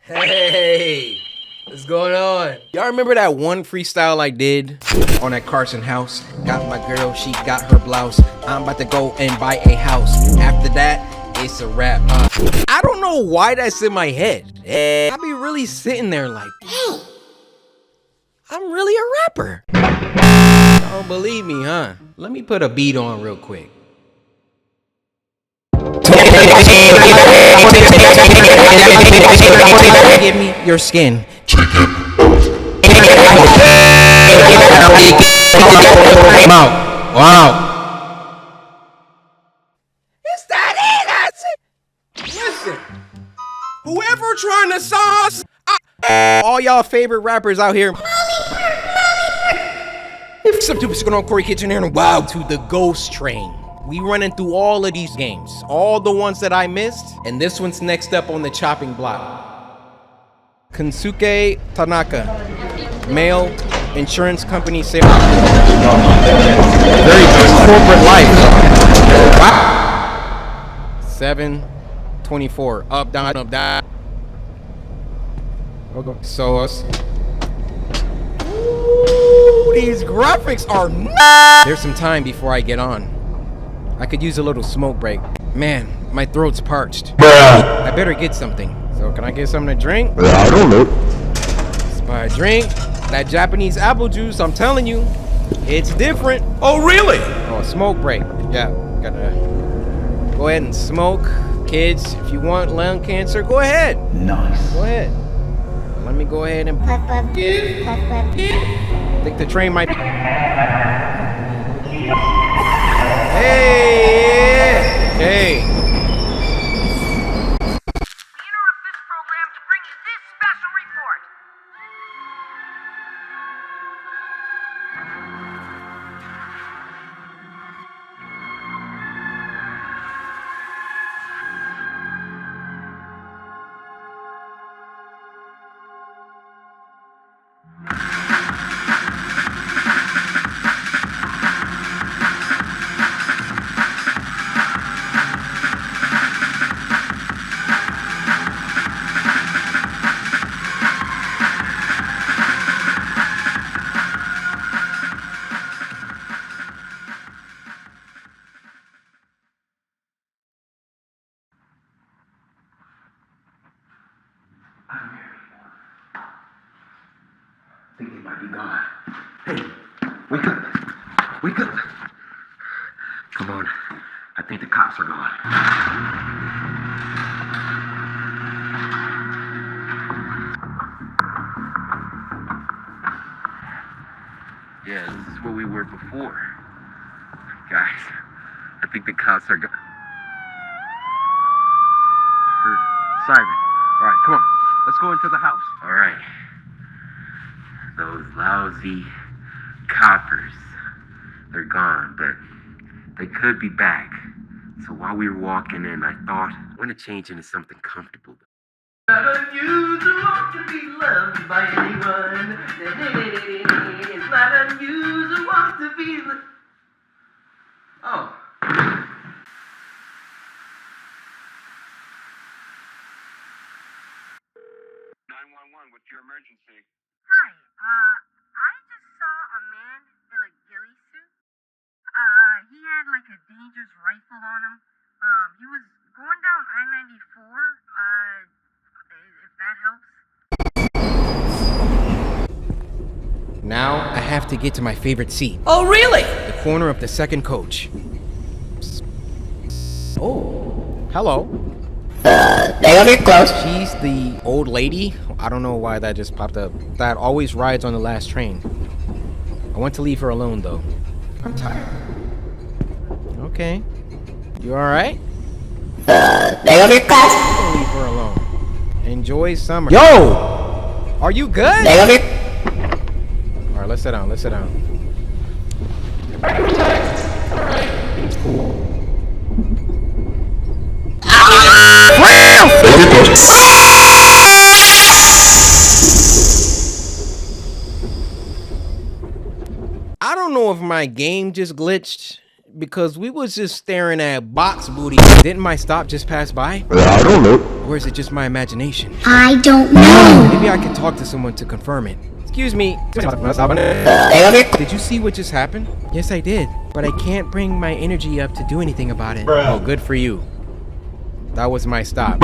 Hey, what's going on? Y'all remember that one freestyle I did on that Carson house? Got my girl, she got her blouse. I'm about to go and buy a house. After that, it's a wrap. I don't know why that's in my head. I be really sitting there like, hey, I'm really a rapper. Don't believe me, huh? Let me put a beat on real quick. Give me your skin. Wow. Is that it? That's it. Listen, whoever trying to sauce, all y'all favorite rappers out here. What's up, dude? What's going on? CoryxKenshin here, and wow, to the Ghost Train. We running through all of these games, all the ones that I missed, and this one's next up on the chopping block. Kensuke Tanaka, male insurance company sales. Very corporate life. Wow. 724. Up, down, up, down. So us. Ooh, these graphics are nuts. There's some time before I get on. I could use a little smoke break. Man, my throat's parched. I better get something. So can I get something to drink? I don't know. Let's buy a drink. That Japanese apple juice, I'm telling you, it's different. Oh, really? Oh, a smoke break. Yeah, gotta go ahead and smoke. Kids, if you want lung cancer, go ahead. Nice. Go ahead. Let me go ahead and I think the train might be. Hey! Hey! I think they might be gone. Hey, wake up. Wake up. Come on. I think the cops are gone. Yeah, this is where we were before. Guys, I think the cops are gone. Siren. All right, come on. Let's go into the house. All right. Those lousy coppers, they're gone, but they could be back. So while we were walking in, I thought, I want to change into something comfortable. Not unusual to be loved by anyone. It's not unusual to be Oh. 911, what's your emergency? Hi, I just saw a man in a ghillie suit. He had like a dangerous rifle on him. He was going down I-94, if that helps. Now I have to get to my favorite seat. Oh, really? The corner of the second coach. Oh, hello. They close. She's the old lady. I don't know why that just popped up. That always rides on the last train. I want to leave her alone though. I'm tired. Okay. You alright? They close. Leave her alone. Enjoy summer. Yo! Are you good? Alright, let's sit down. Let's sit down. I don't know if my game just glitched because we was just staring at box booty. Didn't my stop just pass by? I don't know. Or is it just my imagination? I don't know. Maybe I can talk to someone to confirm it. Excuse me. Did you see what just happened? Yes, I did. But I can't bring my energy up to do anything about it. Oh, good for you. That was my stop.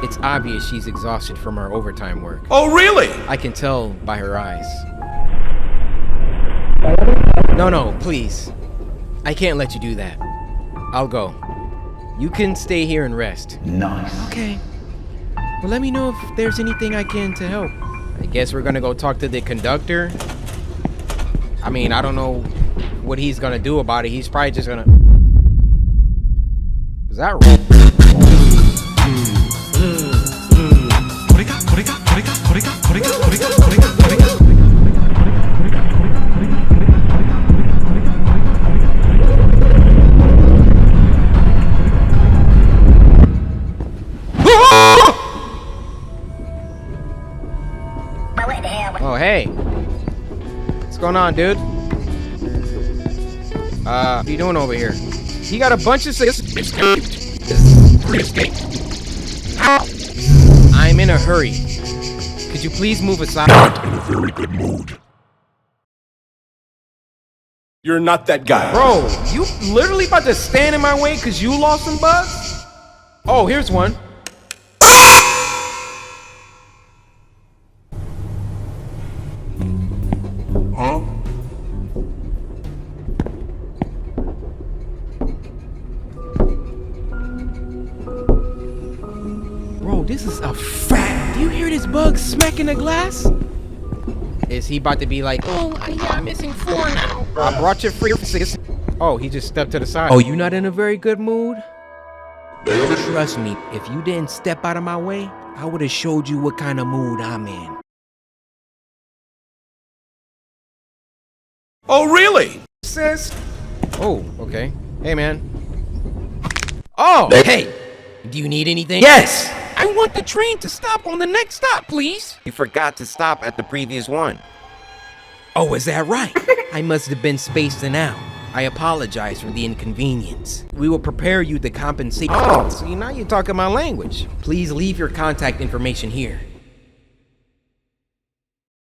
It's obvious she's exhausted from her overtime work. Oh, really? I can tell by her eyes. No, please. I can't let you do that. I'll go. You can stay here and rest. Nice. Okay. Well, let me know if there's anything I can to help. I guess we're gonna go talk to the conductor. I mean, I don't know what he's gonna do about it. He's probably just gonna... Is that right? Oh, hey. What's going on, dude? What are you doing over here? He got a bunch of I'm in a hurry. Could you please move aside? Not in a very good mood. You're not that guy. Bro, you literally about to stand in my way because you lost some bugs? Oh, here's one. Huh? Bro, this is a fact. Do you hear this bug smacking the glass? Is he about to be like, oh, I'm missing 4 now. I brought you free. Oh, he just stepped to the side. Oh, you not in a very good mood? Trust me, if you didn't step out of my way, I would have showed you what kind of mood I'm in. Oh, really? Sis? Oh, okay. Hey, man. Oh, hey. Do you need anything? Yes! I want the train to stop on the next stop, please. You forgot to stop at the previous one. Oh, is that right? I must have been spacing out. I apologize for the inconvenience. We will prepare you the compensation. Oh, see, now you're talking my language. Please leave your contact information here.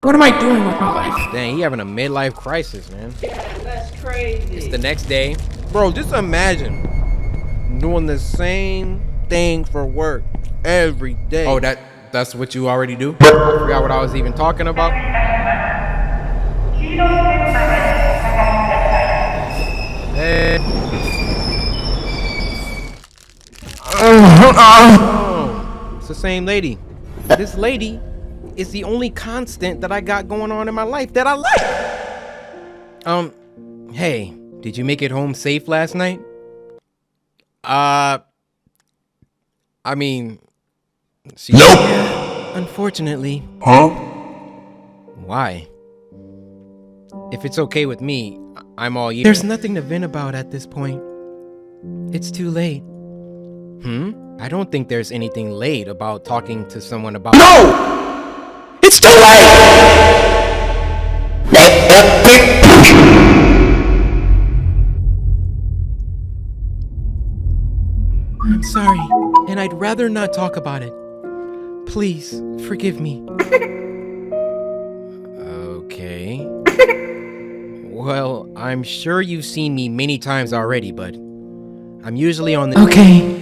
What am I doing with my life? Dang, he having a midlife crisis, man. Yeah, that's crazy. It's the next day. Bro, just imagine doing the same thing for work every day. Oh, that's what you already do? I forgot what I was even talking about. Hey. Oh, it's the same lady. This lady is the only constant that I got going on in my life that I like. Hey, did you make it home safe last night? I mean, Nope. Unfortunately. Huh? Why? If it's okay with me, I'm all ears. There's nothing to vent about at this point. It's too late. I don't think there's anything late about talking to someone about— No! It's too late! I'm sorry, and I'd rather not talk about it. Please, forgive me. Okay. Well, I'm sure you've seen me many times already, but I'm usually on the— Okay.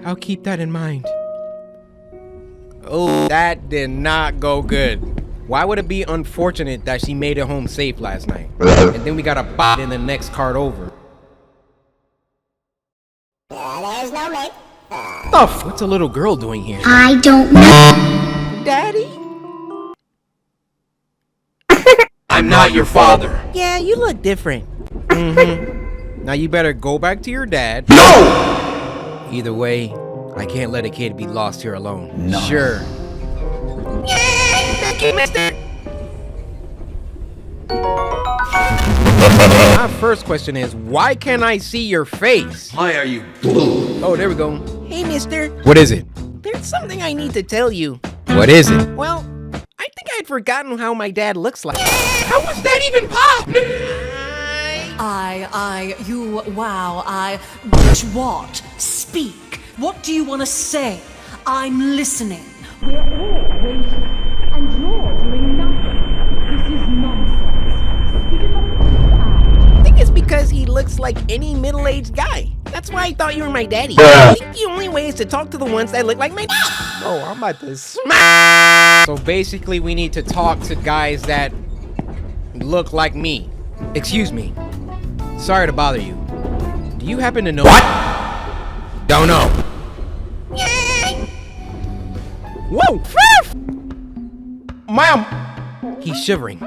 I'll keep that in mind. Oh, that did not go good. Why would it be unfortunate that she made it home safe last night? And then we got a bot in the next cart over. There's no mate. What's a little girl doing here? I don't know. Daddy? I'm not your father. Yeah, you look different. Now you better go back to your dad. No! Either way, I can't let a kid be lost here alone. Nice. Sure. Yay! Thank you, mister! My first question is, why can't I see your face? Why are you blue? Oh, there we go. Hey, mister. What is it? There's something I need to tell you. What is it? Well, I think I'd forgotten how my dad looks like. How was that even possible? What? speak. What do you want to say? I'm listening. We're all waiting, and you're doing nothing. This is nonsense. Spit it up. I think it's because he looks like any middle-aged guy. That's why I thought you were my daddy. I think the only way is to talk to the ones that look like my dad. Oh, I'm about to smack. So basically, we need to talk to guys that look like me. Excuse me. Sorry to bother you. Do you happen to know what? Don't know. Whoa! Ma'am! He's shivering.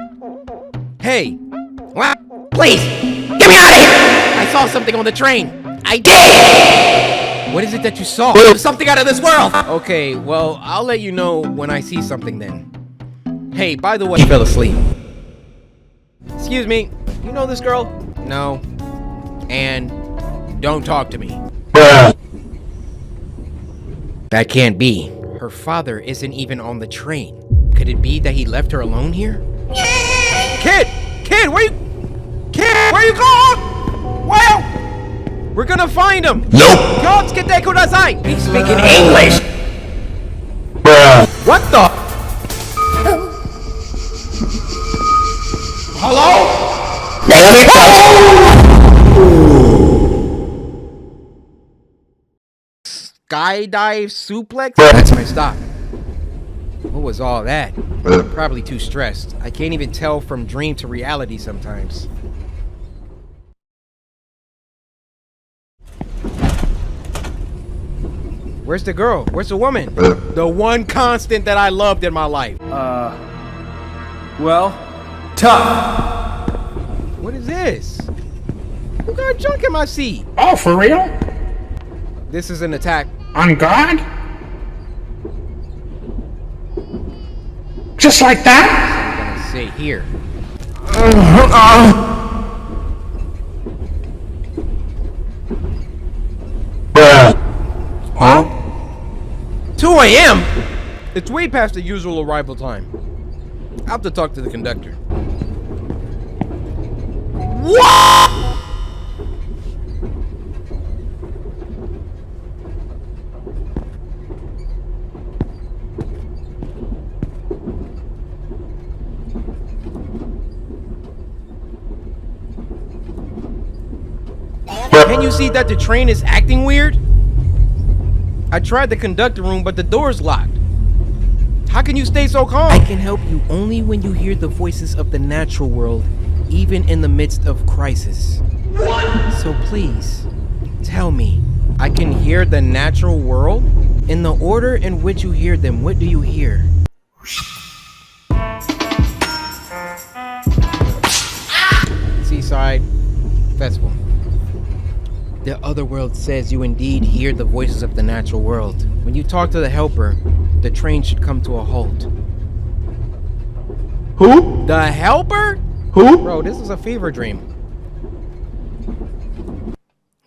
Hey! What? Please! Get me out of here! I saw something on the train. I did! What is it that you saw? Something out of this world! Okay, well, I'll let you know when I see something then. Hey, by the way, he fell asleep. Excuse me, you know this girl? No. And don't talk to me. That can't be. Her father isn't even on the train. Could it be that he left her alone here? Kid! Kid, where you... Kid, where you going? Well, we're gonna find him. Nope. Kotsuke kudasai. He's speaking English. What the? Hello? Skydive suplex? That's my stop. What was all that? I'm probably too stressed. I can't even tell from dream to reality sometimes. Where's the girl? Where's the woman? The one constant that I loved in my life. Well, tough. What is this? Who got junk in my seat? Oh, for real? This is an attack. On God? Just like that? I'm gonna say here. Huh? 2 a.m.? It's way past the usual arrival time. I'll have to talk to the conductor. What? Can you see that the train is acting weird? I tried the conductor room, but the door's locked. How can you stay so calm? I can help you only when you hear the voices of the natural world, even in the midst of crisis. What? So please, tell me, I can hear the natural world? In the order in which you hear them, what do you hear? Seaside Festival. The other world says you indeed hear the voices of the natural world. When you talk to the helper, the train should come to a halt. Who? The helper? Who? Bro, this is a fever dream.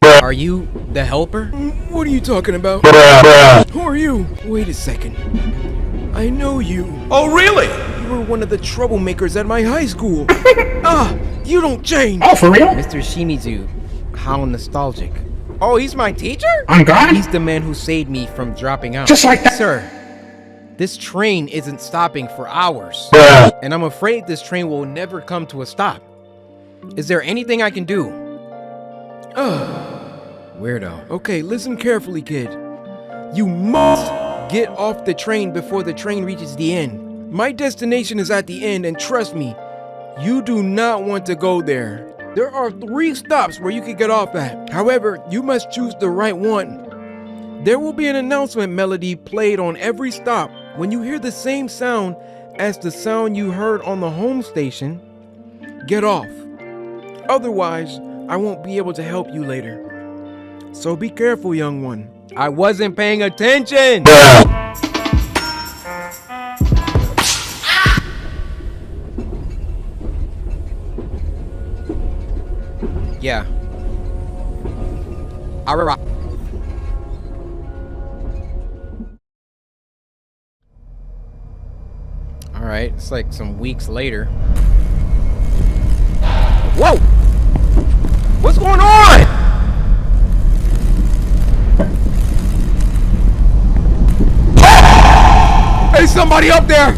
Are you the helper? What are you talking about? Who are you? Wait a second. I know you. Oh, really? You were one of the troublemakers at my high school. You don't change. Oh, for real? Mr. Shimizu, how nostalgic. Oh, he's my teacher? On God? He's the man who saved me from dropping out. Just like that? Sir, this train isn't stopping for hours. And I'm afraid this train will never come to a stop. Is there anything I can do? Weirdo. Okay, listen carefully, kid. You must get off the train before the train reaches the end. My destination is at the end, and trust me, you do not want to go there. There are 3 stops where you can get off at. However, you must choose the right one. There will be an announcement melody played on every stop. When you hear the same sound as the sound you heard on the home station, get off. Otherwise, I won't be able to help you later. So be careful, young one. I wasn't paying attention! Yeah. Alright. Alright, it's like some weeks later. Whoa! What's going on? somebody up there!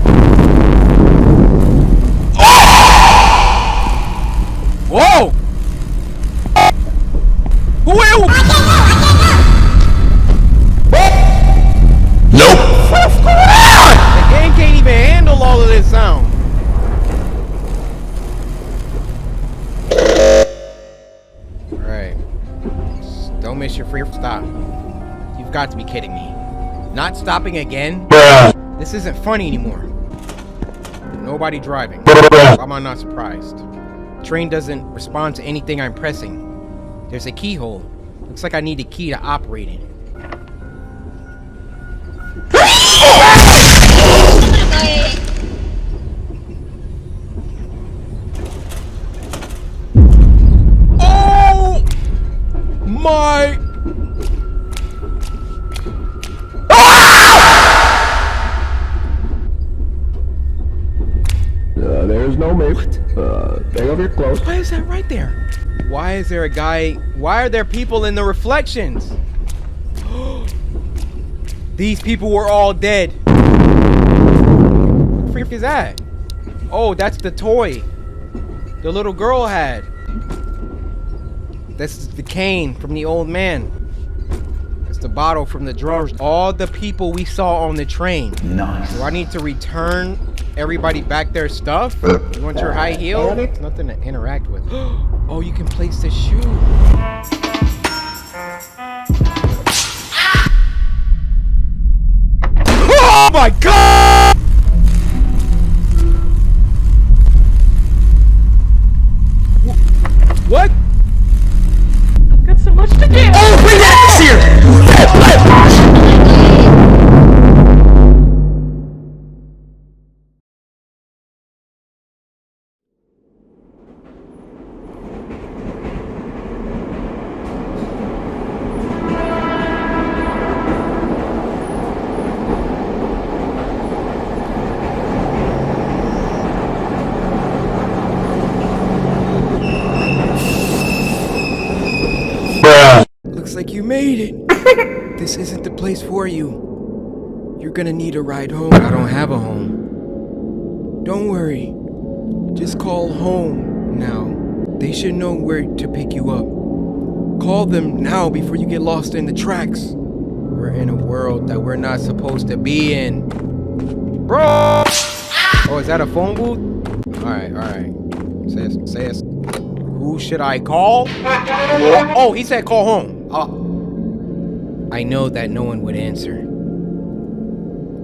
Whoa! Who are you? Nope. The game can't even handle all of this sound. Alright. Don't miss your free stop. You've got to be kidding me. Not stopping again? This isn't funny anymore. Nobody driving. Why am I not surprised? Train doesn't respond to anything I'm pressing. There's a keyhole. Looks like I need a key to operate it. Oh my! There's no mate. Stay over here close. Why is that right there? Why is there a guy? Why are there people in the reflections? These people were all dead. What the freak is that? Oh, that's the toy the little girl had. That's the cane from the old man. That's the bottle from the drawers. All the people we saw on the train. Nice. Do I need to return everybody back their stuff? You want your high heel? There's nothing to interact with. Oh, you can place the shoe. Oh my god! What? Got so much to do. Oh, bring that here! Looks like you made it. This isn't the place for you. You're gonna need a ride home. I don't have a home. Don't worry. Just call home now. They should know where to pick you up. Call them now before you get lost in the tracks. We're in a world that we're not supposed to be in. Bro! Oh, is that a phone booth? Alright. Say it. Who should I call? Oh, he said call home. I know that no one would answer.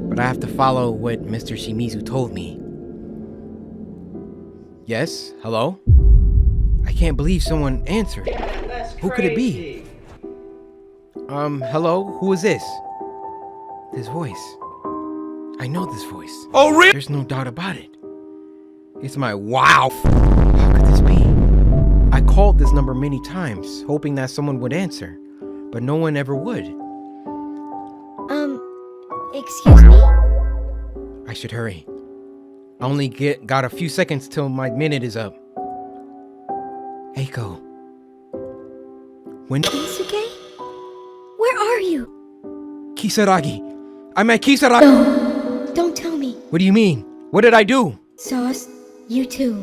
But I have to follow what Mr. Shimizu told me. Yes? Hello? I can't believe someone answered. Who could it be? Hello? Who is this? This voice. I know this voice. Oh, really? There's no doubt about it. It's my wow. How could this be? I called this number many times, hoping that someone would answer, but no one ever would. Excuse me? I should hurry. I only got a few seconds till my minute is up. Eiko. When? Isuke? Where are you? Kisaragi. I'm at Kisaragi. No, don't tell me. What do you mean? What did I do? Sauce, you too.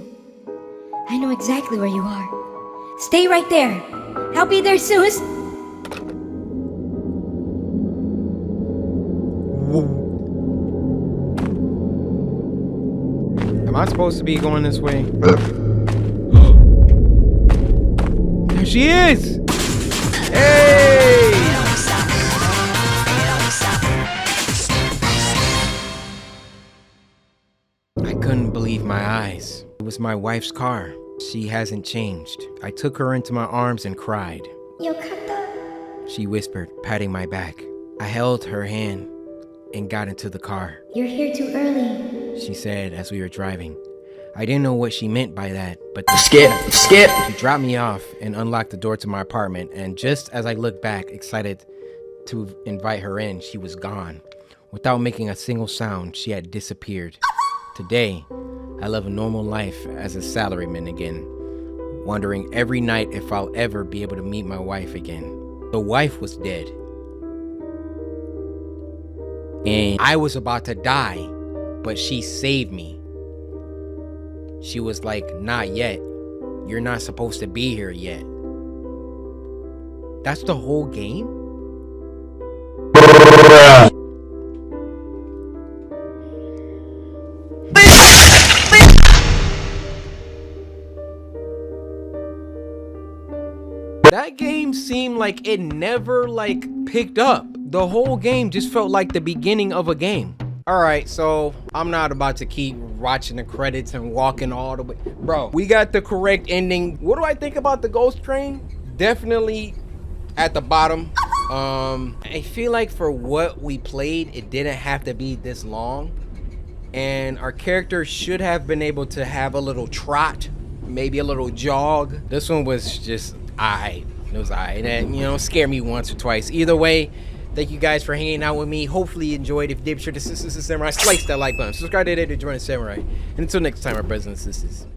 I know exactly where you are. Stay right there. I'll be there soon. Am I supposed to be going this way? There she is! Hey! I couldn't believe my eyes. It was my wife's car. She hasn't changed. I took her into my arms and cried. Yokata. She whispered, patting my back. I held her hand and got into the car. You're here too early. She said as we were driving. I didn't know what she meant by that, but Skip. she dropped me off and unlocked the door to my apartment, and just as I looked back, excited to invite her in, she was gone. Without making a single sound, she had disappeared. Today, I live a normal life as a salaryman again, wondering every night if I'll ever be able to meet my wife again. The wife was dead, and I was about to die but she saved me. She was like, not yet. You're not supposed to be here yet. That's the whole game? That game seemed like it never like picked up. The whole game just felt like the beginning of a game. All right, so I'm not about to keep watching the credits and walking all the way. Bro, we got the correct ending. What do I think about the ghost train? Definitely at the bottom. I feel like for what we played, it didn't have to be this long. And our character should have been able to have a little trot, maybe a little jog. This one was just alright. It was alright. And, you know, scared me once or twice. Either way, thank you guys for hanging out with me. Hopefully you enjoyed. If you did, be sure to Samurai, slice that like button. Subscribe to join the Samurai. And until next time, my brothers and sisters.